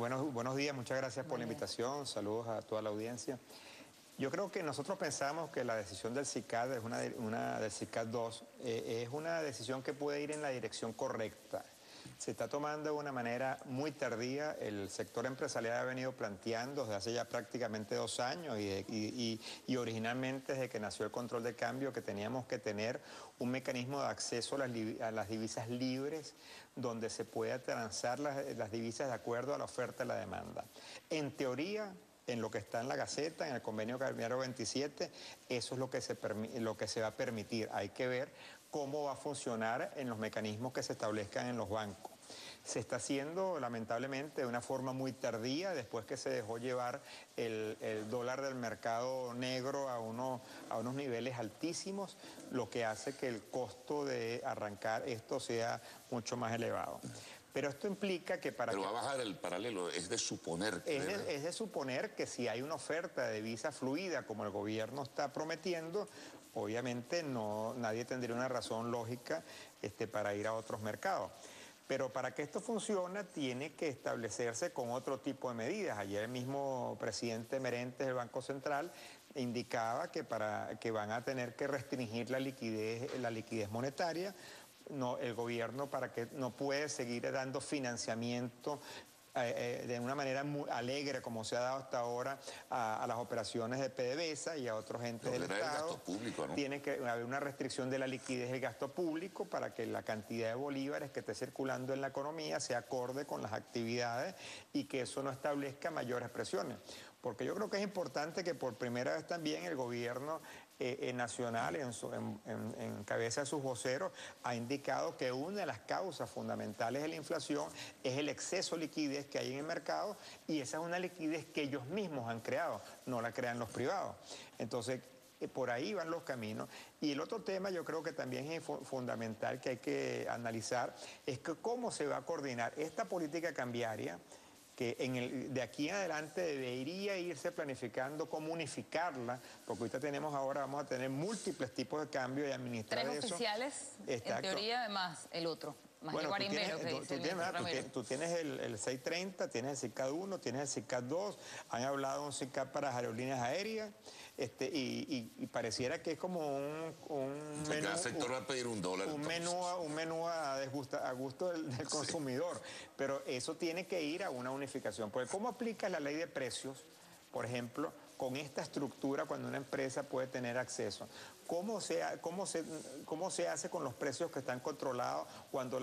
Buenos días, muchas gracias por la invitación, saludos a toda la audiencia. Yo creo que nosotros pensamos que la decisión del CICAD del CICAD 2 es una decisión que puede ir en la dirección correcta. Se está tomando de una manera muy tardía. El sector empresarial ha venido planteando desde hace ya prácticamente 2 años y originalmente desde que nació el control de cambio que teníamos que tener un mecanismo de acceso a las divisas libres donde se pueda transar las divisas de acuerdo a la oferta y la demanda. En teoría, en lo que está en la Gaceta, en el convenio cambiario 27, eso es lo que se va a permitir. Hay que ver cómo va a funcionar en los mecanismos que se establezcan en los bancos. Se está haciendo, lamentablemente, de una forma muy tardía, después que se dejó llevar el dólar del mercado negro a unos niveles altísimos, lo que hace que el costo de arrancar esto sea mucho más elevado. Pero esto implica que para... Pero va a bajar el paralelo, es de suponer que... Es de suponer que si hay una oferta de divisa fluida como el gobierno está prometiendo, obviamente nadie tendría una razón lógica para ir a otros mercados. Pero para que esto funcione tiene que establecerse con otro tipo de medidas. Ayer el mismo presidente Merentes del Banco Central indicaba que van a tener que restringir la liquidez monetaria. No, el gobierno no puede seguir dando financiamiento de una manera muy alegre como se ha dado hasta ahora a las operaciones de PDVSA y a otros entes del Estado. El gasto público, ¿no? Tiene que haber una restricción de la liquidez del gasto público para que la cantidad de bolívares que esté circulando en la economía sea acorde con las actividades y que eso no establezca mayores presiones. Porque yo creo que es importante que por primera vez también el gobierno nacional, en cabeza de sus voceros, ha indicado que una de las causas fundamentales de la inflación es el exceso de liquidez que hay en el mercado, y esa es una liquidez que ellos mismos han creado, no la crean los privados. Entonces, por ahí van los caminos. Y el otro tema yo creo que también es fundamental que hay que analizar es que cómo se va a coordinar esta política cambiaria que de aquí en adelante debería irse planificando cómo unificarla, porque ahorita vamos a tener múltiples tipos de cambio y administrar eso. 3 oficiales, en teoría, más el otro, más el guarimbero que dice el ministro Ramírez. Tú tienes el 630, tienes el CICAD 1, tienes el CICAD 2, han hablado de un CICAD para las aerolíneas aéreas, y pareciera que es como un menú. Cada sector va a pedir $1. Un menú a gusto del consumidor, pero eso tiene que ir a una unificación, porque ¿cómo aplicas la ley de precios, por ejemplo, con esta estructura cuando una empresa puede tener acceso? ¿Cómo se hace con los precios que están controlados cuando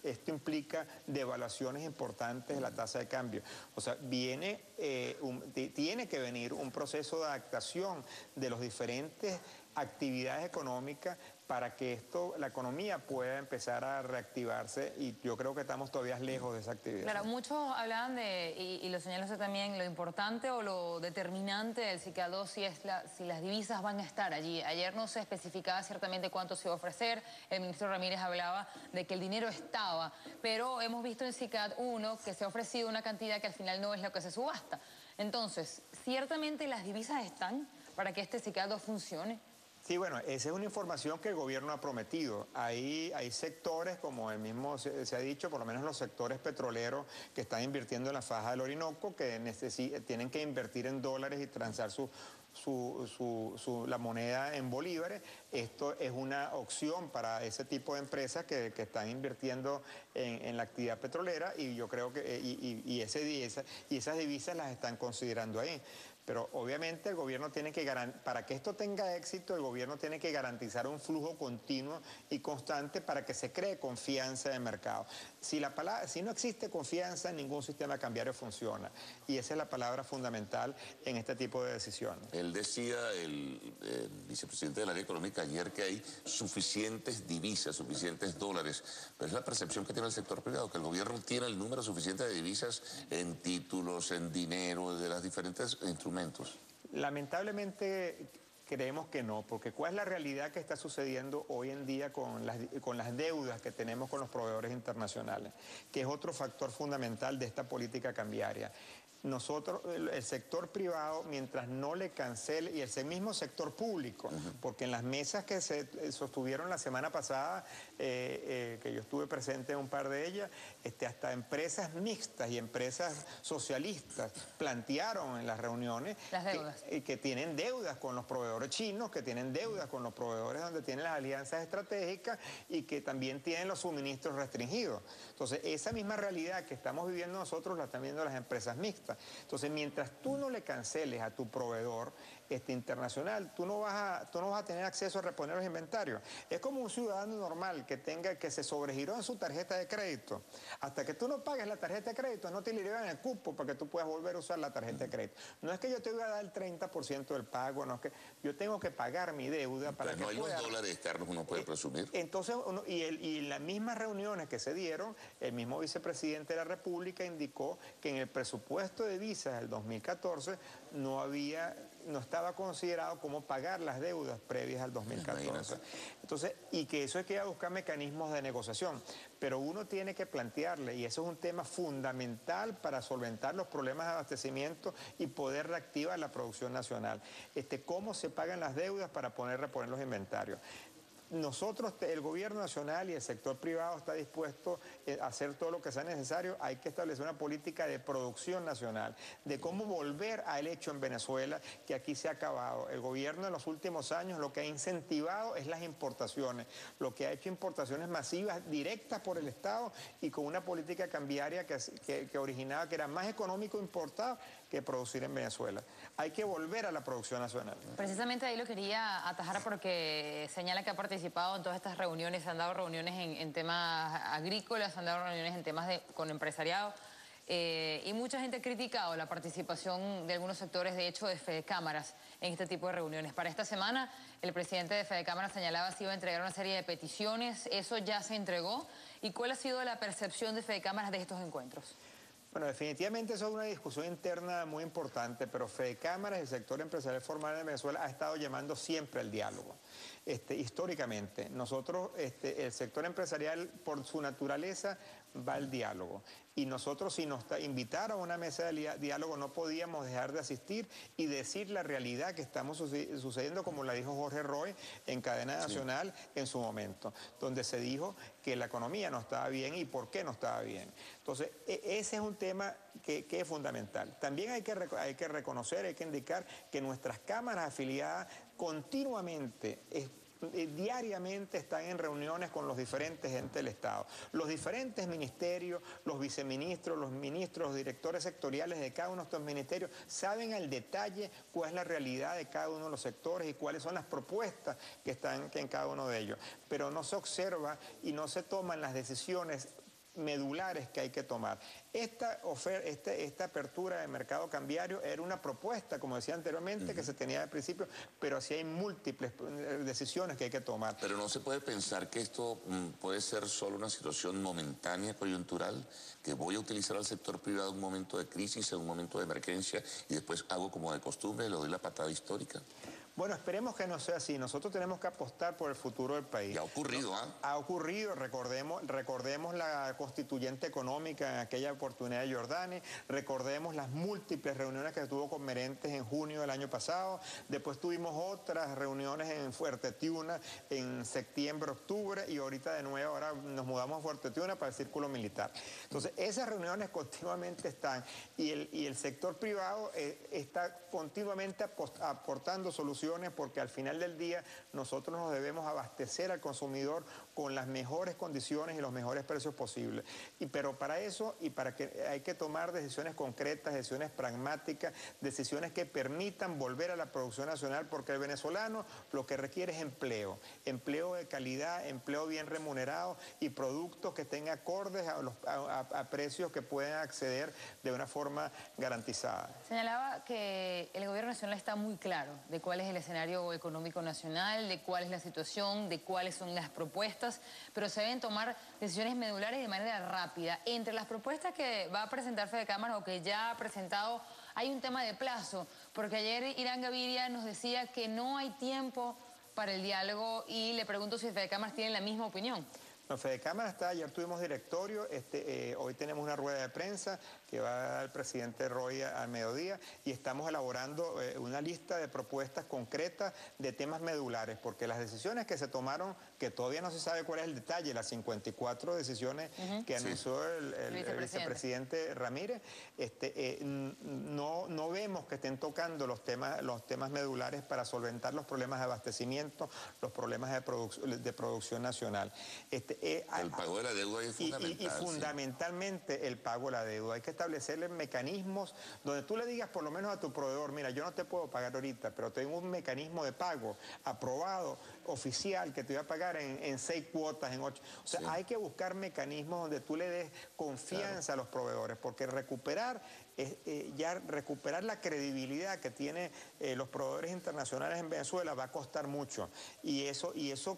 esto implica devaluaciones importantes de la tasa de cambio? O sea, tiene que venir un proceso de adaptación de las diferentes actividades económicas para que la economía pueda empezar a reactivarse, y yo creo que estamos todavía lejos de esa actividad. Claro, muchos hablaban y lo señaló usted también, lo importante o lo determinante del CICAD 2 si las divisas van a estar allí. Ayer no se especificaba ciertamente cuánto se iba a ofrecer, el ministro Ramírez hablaba de que el dinero estaba, pero hemos visto en CICAD 1 que se ha ofrecido una cantidad que al final no es lo que se subasta. Entonces, ¿ciertamente las divisas están para que este CICAD 2 funcione? Sí, bueno, esa es una información que el gobierno ha prometido. Hay sectores, como el mismo se ha dicho, por lo menos los sectores petroleros que están invirtiendo en la faja del Orinoco, que tienen que invertir en dólares y transar la moneda en bolívares. Esto es una opción para ese tipo de empresas que están invirtiendo en la actividad petrolera, y yo creo que esas divisas las están considerando ahí. Pero obviamente el gobierno para que esto tenga éxito, el gobierno tiene que garantizar un flujo continuo y constante para que se cree confianza en el mercado. Si no existe confianza, ningún sistema cambiario funciona. Y esa es la palabra fundamental en este tipo de decisiones. Él decía, el vicepresidente de la Área Económica ayer, que hay suficientes divisas, suficientes dólares. Pero es la percepción que tiene el sector privado, que el gobierno tiene el número suficiente de divisas en títulos, en dinero, de los diferentes instrumentos. Lamentablemente creemos que no, porque ¿cuál es la realidad que está sucediendo hoy en día con las deudas que tenemos con los proveedores internacionales? Que es otro factor fundamental de esta política cambiaria. nosotros, el sector privado, mientras no le cancele, y ese mismo sector público, porque en las mesas que se sostuvieron la semana pasada, que yo estuve presente en un par de ellas, hasta empresas mixtas y empresas socialistas plantearon en las reuniones las deudas. Que tienen deudas con los proveedores chinos, que tienen deudas con los proveedores donde tienen las alianzas estratégicas y que también tienen los suministros restringidos. Entonces, esa misma realidad que estamos viviendo nosotros la están viendo las empresas mixtas. Entonces, mientras tú no le canceles a tu proveedor internacional, tú no vas a tener acceso a reponer los inventarios. Es como un ciudadano normal que se sobregiró en su tarjeta de crédito. Hasta que tú no pagues la tarjeta de crédito, no te liberan el cupo para que tú puedas volver a usar la tarjeta de crédito. No es que yo te voy a dar el 30% del pago, no es que yo tengo que pagar mi deuda para que no hay pueda... los dólares, Carlos, uno puede presumir. Entonces, y en las mismas reuniones que se dieron, el mismo vicepresidente de la República indicó que en el presupuesto de visas del 2014 no estaba considerado cómo pagar las deudas previas al 2014. Entonces, y que eso hay que buscar mecanismos de negociación. Pero uno tiene que plantearle, y eso es un tema fundamental para solventar los problemas de abastecimiento y poder reactivar la producción nacional. Cómo se pagan las deudas para reponer los inventarios. Nosotros, el gobierno nacional y el sector privado está dispuesto a hacer todo lo que sea necesario. Hay que establecer una política de producción nacional, de cómo volver al hecho en Venezuela, que aquí se ha acabado. El gobierno en los últimos años lo que ha incentivado es las importaciones, lo que ha hecho importaciones masivas directas por el Estado y con una política cambiaria que originaba que era más económico importar que producir en Venezuela. Hay que volver a la producción nacional. Precisamente ahí lo quería atajar porque señala que ha participado en todas estas reuniones, se han dado reuniones en temas agrícolas, se han dado reuniones en temas con empresariado, y mucha gente ha criticado la participación de algunos sectores, de hecho, de Fedecámaras en este tipo de reuniones. Para esta semana, el presidente de Fedecámaras señalaba que iba a entregar una serie de peticiones, ¿eso ya se entregó? ¿Y cuál ha sido la percepción de Fedecámaras de estos encuentros? Bueno, definitivamente eso es una discusión interna muy importante, pero Fedecámaras, el sector empresarial formal de Venezuela, ha estado llamando siempre al diálogo. Históricamente, nosotros, el sector empresarial, por su naturaleza, va al diálogo. Y nosotros, si nos invitaron a una mesa de diálogo, no podíamos dejar de asistir y decir la realidad que estamos sucediendo, como la dijo Jorge Roy en cadena nacional en su momento, donde se dijo que la economía no estaba bien y por qué no estaba bien. Entonces, ese es un tema que es fundamental. También hay que reconocer, hay que indicar que nuestras cámaras afiliadas continuamente diariamente están en reuniones con los diferentes entes del Estado. Los diferentes ministerios, los viceministros, los ministros, los directores sectoriales de cada uno de estos ministerios saben al detalle cuál es la realidad de cada uno de los sectores y cuáles son las propuestas que están en cada uno de ellos. Pero no se observa y no se toman las decisiones medulares que hay que tomar. Esta apertura de mercado cambiario era una propuesta, como decía anteriormente, que se tenía al principio, pero así hay múltiples decisiones que hay que tomar. Pero no se puede pensar que esto puede ser solo una situación momentánea, coyuntural, que voy a utilizar al sector privado en un momento de crisis, en un momento de emergencia, y después hago como de costumbre, le doy la patada histórica. Bueno, esperemos que no sea así. Nosotros tenemos que apostar por el futuro del país. Ya ha ocurrido, ¿ah? Ha ocurrido, recordemos la constituyente económica en aquella oportunidad de Jordani, recordemos las múltiples reuniones que tuvo con Merentes en junio del año pasado, después tuvimos otras reuniones en Fuerte Tiuna en septiembre, octubre, y ahorita de nuevo, ahora nos mudamos a Fuerte Tiuna para el Círculo Militar. Entonces, esas reuniones continuamente están, y el sector privado está continuamente aportando soluciones, porque al final del día nosotros nos debemos abastecer al consumidor con las mejores condiciones y los mejores precios posibles. Pero para eso hay que tomar decisiones concretas, decisiones pragmáticas, decisiones que permitan volver a la producción nacional, porque el venezolano lo que requiere es empleo de calidad, empleo bien remunerado y productos que estén acordes a precios que puedan acceder de una forma garantizada. Señalaba que el gobierno nacional está muy claro de cuál es el escenario económico nacional, de cuál es la situación, de cuáles son las propuestas, pero se deben tomar decisiones medulares de manera rápida. Entre las propuestas que va a presentar Fedecámaras o que ya ha presentado, hay un tema de plazo, porque ayer Irán Gaviria nos decía que no hay tiempo para el diálogo y le pregunto si Fedecámaras tiene la misma opinión. No, Fedecámaras está, ayer tuvimos directorio, hoy tenemos una rueda de prensa, que va a dar el presidente Roy al mediodía, y estamos elaborando una lista de propuestas concretas de temas medulares, porque las decisiones que se tomaron, que todavía no se sabe cuál es el detalle, las 54 decisiones que anunció el vicepresidente Ramírez, no vemos que estén tocando los temas medulares para solventar los problemas de abastecimiento, los problemas de producción nacional. El pago de la deuda es fundamental. Y fundamentalmente el pago de la deuda. Hay que establecerle mecanismos donde tú le digas por lo menos a tu proveedor, mira, yo no te puedo pagar ahorita, pero tengo un mecanismo de pago aprobado, oficial, que te voy a pagar en 6 cuotas, en 8. O sea, hay que buscar mecanismos donde tú le des confianza a los proveedores, porque recuperar la credibilidad que tienen los proveedores internacionales en Venezuela va a costar mucho. Y eso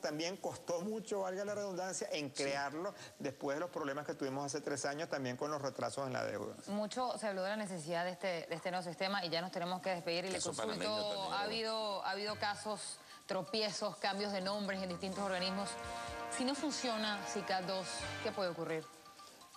también costó mucho, valga la redundancia, en crearlo después de los problemas que tuvimos hace 3 años también con los retrasos en la deuda. Mucho se habló de la necesidad de este nuevo sistema y ya nos tenemos que despedir. Y le consulto, ¿ha habido casos, tropiezos, cambios de nombres en distintos organismos? Si no funciona SICAD II, ¿qué puede ocurrir?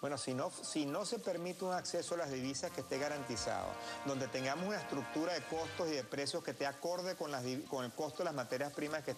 Bueno, si no se permite un acceso a las divisas que esté garantizado, donde tengamos una estructura de costos y de precios que esté acorde con el costo de las materias primas que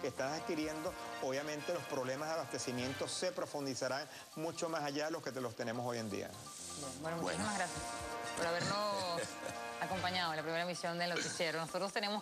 están adquiriendo, obviamente los problemas de abastecimiento se profundizarán mucho más allá de los que los tenemos hoy en día. Bueno, muchísimas gracias por habernos acompañado en la primera emisión del noticiero. Nosotros tenemos